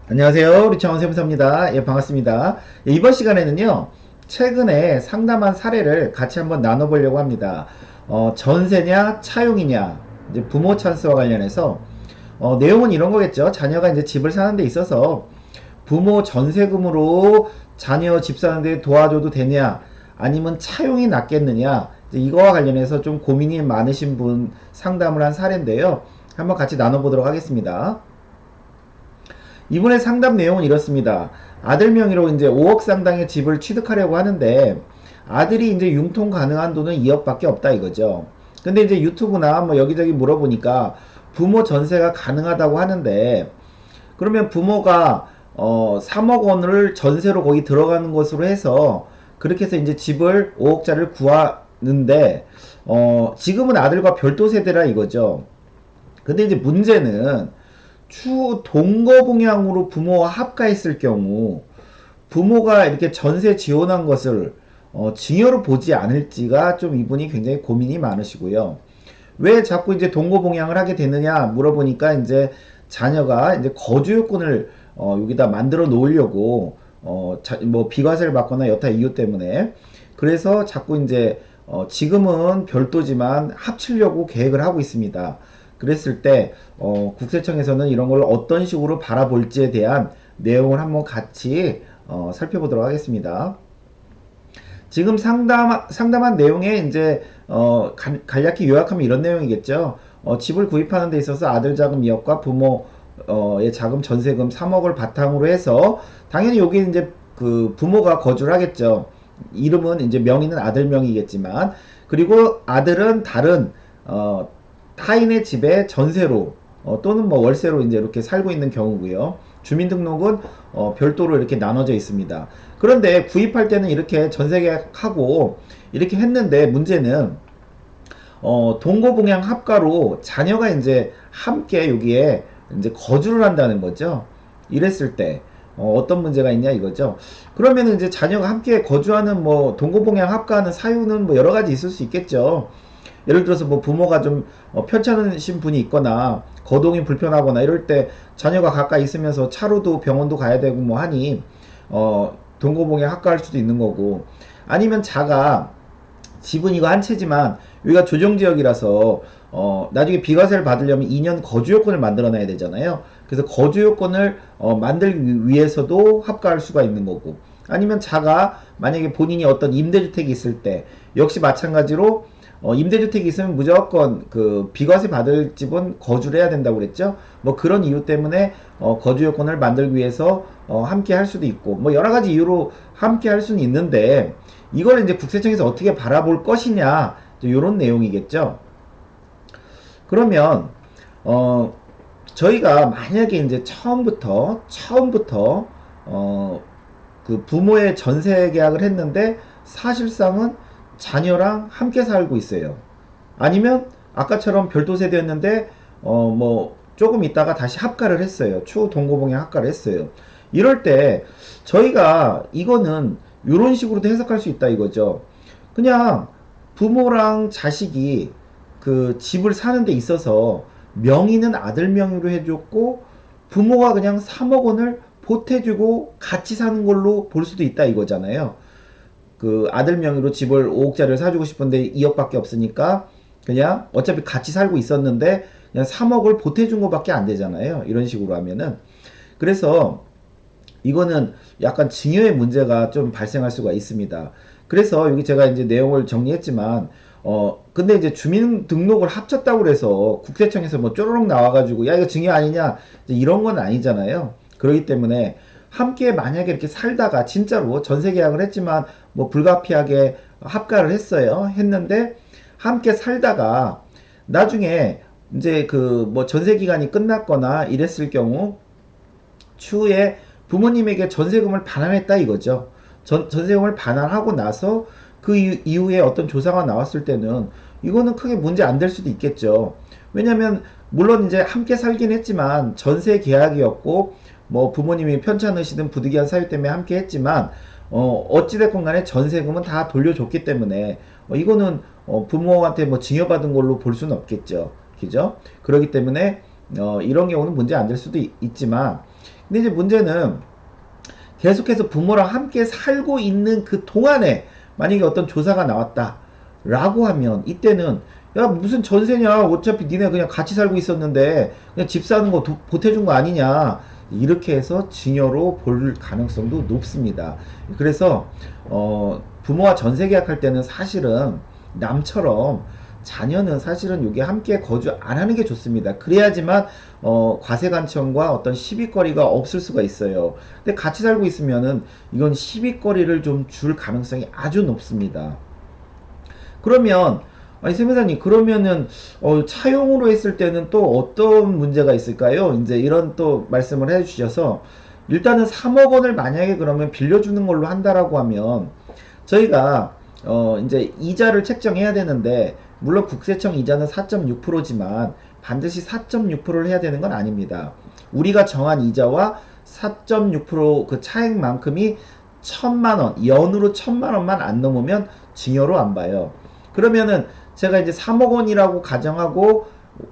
안녕하세요. 리창원 세무사입니다. 예, 반갑습니다. 예, 이번 시간에는요, 최근에 상담한 사례를 같이 한번 나눠보려고 합니다. 전세냐, 차용이냐, 이제 부모 찬스와 관련해서, 내용은 이런 거겠죠. 자녀가 이제 집을 사는 데 있어서 부모 전세금으로 자녀 집 사는 데 도와줘도 되냐, 아니면 차용이 낫겠느냐, 이제 이거와 관련해서 좀 고민이 많으신 분 상담을 한 사례인데요. 한번 같이 나눠보도록 하겠습니다. 이번에 상담 내용은 이렇습니다. 아들 명의로 이제 5억 상당의 집을 취득하려고 하는데 아들이 이제 융통 가능한 돈은 2억밖에 없다 이거죠. 근데 이제 유튜브나 뭐 여기저기 물어보니까 부모 전세가 가능하다고 하는데 그러면 부모가 3억 원을 전세로 거기 들어가는 것으로 해서 그렇게 해서 이제 집을 5억짜리를 구하는데 지금은 아들과 별도 세대라 이거죠. 근데 이제 문제는 추후 동거봉양으로 부모와 합가했을 경우 부모가 이렇게 전세 지원한 것을 증여로 보지 않을지가 좀 이분이 굉장히 고민이 많으시고요. 왜 자꾸 이제 동거봉양을 하게 되느냐 물어보니까 이제 자녀가 이제 거주 요건을 여기다 만들어 놓으려고 뭐 비과세를 받거나 여타 이유 때문에 그래서 자꾸 이제 지금은 별도지만 합치려고 계획을 하고 있습니다. 그랬을 때 국세청에서는 이런 걸 어떤 식으로 바라볼지에 대한 내용을 한번 같이 살펴보도록 하겠습니다. 지금 상담한 내용에 이제 간략히 요약하면 이런 내용이겠죠. 집을 구입하는 데 있어서 아들 자금 2억과 부모의 자금 전세금 3억을 바탕으로 해서 당연히 여기 이제 그 부모가 거주를 하겠죠. 이름은 이제 명의는 아들 명의겠지만 그리고 아들은 다른 타인의 집에 전세로 또는 뭐 월세로 이제 이렇게 살고 있는 경우고요. 주민등록은 별도로 이렇게 나눠져 있습니다. 그런데 구입할 때는 이렇게 전세계약하고 이렇게 했는데 문제는 동거봉양 합가로 자녀가 이제 함께 여기에 이제 거주를 한다는 거죠. 이랬을 때 어떤 문제가 있냐 이거죠. 그러면은 이제 자녀가 함께 거주하는 뭐 동거봉양 합가하는 사유는 뭐 여러 가지 있을 수 있겠죠. 예를 들어서 뭐 부모가 좀 편찮으신 분이 있거나 거동이 불편하거나 이럴 때 자녀가 가까이 있으면서 차로도 병원도 가야 되고 뭐 하니 동거봉양 합가할 수도 있는 거고 아니면 자가 집은 이거 한 채지만 여기가 조정지역이라서 나중에 비과세를 받으려면 2년 거주요건을 만들어놔야 되잖아요. 그래서 거주요건을 만들기 위해서도 합가할 수가 있는 거고 아니면 자가 만약에 본인이 어떤 임대주택이 있을 때 역시 마찬가지로 임대주택이 있으면 무조건 그 비과세 받을 집은 거주를 해야 된다고 그랬죠. 뭐 그런 이유 때문에 거주 요건을 만들기 위해서 함께 할 수도 있고 뭐 여러 가지 이유로 함께 할 수는 있는데 이걸 이제 국세청에서 어떻게 바라볼 것이냐 이런 내용이겠죠. 그러면 저희가 만약에 이제 처음부터 그 부모의 전세 계약을 했는데 사실상은 자녀랑 함께 살고 있어요. 아니면 아까처럼 별도 세대였는데 뭐 조금 있다가 다시 합가를 했어요. 추후 동거봉양 합가를 했어요. 이럴 때 저희가 이거는 이런 식으로도 해석할 수 있다 이거죠. 그냥 부모랑 자식이 그 집을 사는 데 있어서 명의는 아들 명의로 해줬고 부모가 그냥 3억 원을 보태주고 같이 사는 걸로 볼 수도 있다 이거잖아요. 그 아들 명의로 집을 5억짜리를 사주고 싶은데 2억밖에 없으니까 그냥 어차피 같이 살고 있었는데 그냥 3억을 보태준 것밖에 안 되잖아요. 이런 식으로 하면은. 그래서 이거는 약간 증여의 문제가 좀 발생할 수가 있습니다. 그래서 여기 제가 이제 내용을 정리했지만 근데 이제 주민등록을 합쳤다고 그래서 국세청에서 뭐 쪼르륵 나와가지고 야 이거 증여 아니냐 이런 건 아니잖아요. 그렇기 때문에 함께 만약에 이렇게 살다가 진짜로 전세 계약을 했지만 뭐 불가피하게 합가를 했어요. 했는데 함께 살다가 나중에 이제 그 뭐 전세 기간이 끝났거나 이랬을 경우 추후에 부모님에게 전세금을 반환했다 이거죠. 전세금을 반환하고 나서 그 이후에 어떤 조사가 나왔을 때는 이거는 크게 문제 안 될 수도 있겠죠. 왜냐면 물론 이제 함께 살긴 했지만 전세 계약이었고 뭐 부모님이 편찮으시든 부득이한 사유 때문에 함께 했지만 어찌됐건 간에 전세금은 다 돌려줬기 때문에 이거는 부모한테 뭐 증여받은 걸로 볼 수는 없겠죠. 그죠? 그렇기 때문에 이런 경우는 문제 안 될 수도 있지만 근데 이제 문제는 계속해서 부모랑 함께 살고 있는 그 동안에 만약에 어떤 조사가 나왔다 라고 하면 이때는 야 무슨 전세냐 어차피 니네 그냥 같이 살고 있었는데 그냥 집 사는 거 보태준 거 아니냐 이렇게 해서 증여로 볼 가능성도 높습니다. 그래서 부모와 전세 계약할 때는 사실은 남처럼 자녀는 사실은 여기 함께 거주 안 하는 게 좋습니다. 그래야지만 과세관청과 어떤 시비거리가 없을 수가 있어요. 근데 같이 살고 있으면은 이건 시비거리를 좀 줄 가능성이 아주 높습니다. 그러면 아니 세무사님 그러면은 차용으로 했을 때는 또 어떤 문제가 있을까요? 이제 이런 또 말씀을 해주셔서 일단은 3억 원을 만약에 그러면 빌려주는 걸로 한다라고 하면 저희가 이제 이자를 책정해야 되는데 물론 국세청 이자는 4.6%지만 반드시 4.6%를 해야 되는 건 아닙니다. 우리가 정한 이자와 4.6%그 차액만큼이 1,000만원, 연으로 1,000만원만 안 넘으면 증여로 안 봐요. 그러면은 제가 이제 3억 원이라고 가정하고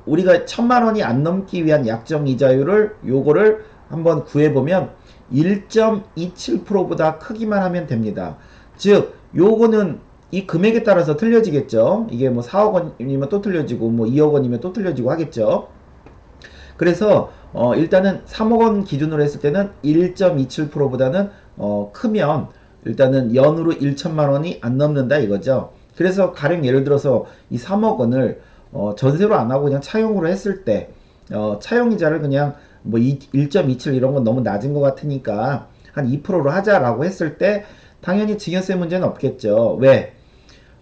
우리가 1,000만원이 안 넘기 위한 약정 이자율을 요거를 한번 구해보면 1.27%보다 크기만 하면 됩니다. 즉 요거는 이 금액에 따라서 틀려지겠죠. 이게 뭐 4억 원이면 또 틀려지고 뭐 2억 원이면 또 틀려지고 하겠죠. 그래서 일단은 3억 원 기준으로 했을 때는 1.27%보다는 크면 일단은 연으로 1천만 원이 안 넘는다 이거죠. 그래서 가령 예를 들어서 이 3억 원을 전세로 안 하고 그냥 차용으로 했을 때 차용이자를 그냥 뭐 1.27 이런 건 너무 낮은 것 같으니까 한 2%로 하자라고 했을 때 당연히 증여세 문제는 없겠죠. 왜?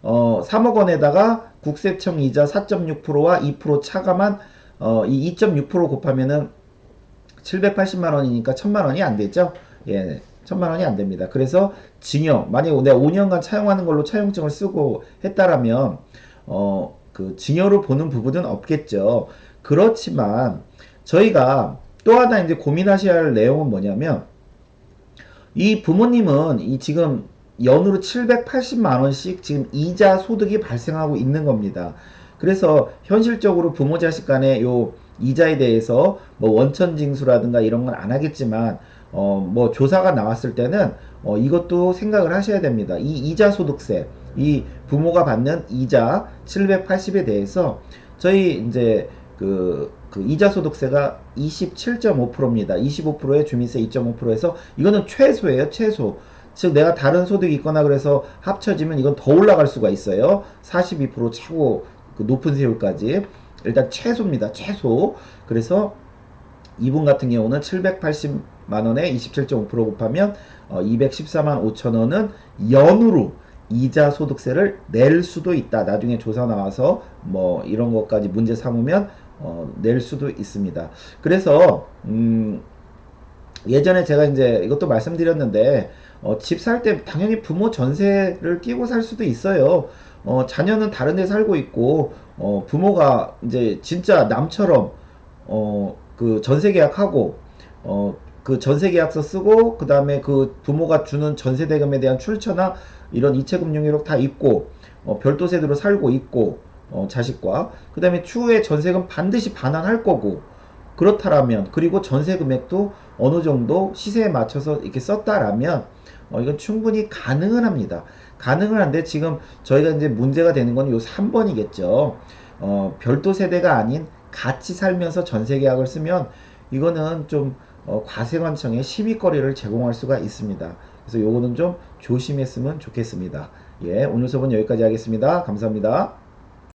3억 원에다가 국세청 이자 4.6%와 2% 차감한 이 2.6% 곱하면은 780만 원이니까 1000만 원이 안 되죠. 예. 1000만 원이 안 됩니다. 그래서 증여 만약에 내가 5년간 차용하는 걸로 차용증을 쓰고 했다라면 그 증여로 보는 부분은 없겠죠. 그렇지만 저희가 또 하나 이제 고민하셔야 할 내용은 뭐냐면 이 부모님은 이 지금 연으로 780만 원씩 지금 이자 소득이 발생하고 있는 겁니다. 그래서 현실적으로 부모 자식 간의 요 이자에 대해서 뭐 원천 징수라든가 이런 건 안 하겠지만 뭐 조사가 나왔을 때는 이것도 생각을 하셔야 됩니다. 이 이자 소득세, 이 부모가 받는 이자 780에 대해서 저희 이제 그 이자 소득세가 27.5%입니다. 25%에 주민세 2.5%에서 이거는 최소예요, 최소. 즉 내가 다른 소득이 있거나 그래서 합쳐지면 이건 더 올라갈 수가 있어요. 42% 최고 그 높은 세율까지. 일단 최소입니다. 최소. 그래서 이분 같은 경우는 780만 원에 27.5% 곱하면 214만 5천 원은 연으로 이자 소득세를 낼 수도 있다. 나중에 조사 나와서 뭐 이런 것까지 문제 삼으면 낼 수도 있습니다. 그래서 예전에 제가 이제 이것도 말씀드렸는데 집 살 때 당연히 부모 전세를 끼고 살 수도 있어요. 자녀는 다른 데 살고 있고 부모가 이제 진짜 남처럼 그 전세 계약하고 그 전세 계약서 쓰고 그 다음에 그 부모가 주는 전세 대금에 대한 출처나 이런 이체금융이력 다 있고 별도 세대로 살고 있고 자식과 그 다음에 추후에 전세금 반드시 반환할 거고 그렇다라면 그리고 전세 금액도 어느 정도 시세에 맞춰서 이렇게 썼다라면 이건 충분히 가능은 합니다. 가능은 한데 지금 저희가 이제 문제가 되는 건 요 3번이겠죠. 별도 세대가 아닌 같이 살면서 전세 계약을 쓰면 이거는 좀 과세관청에 시비거리를 제공할 수가 있습니다. 그래서 요거는 좀 조심했으면 좋겠습니다. 예, 오늘 수업은 여기까지 하겠습니다. 감사합니다.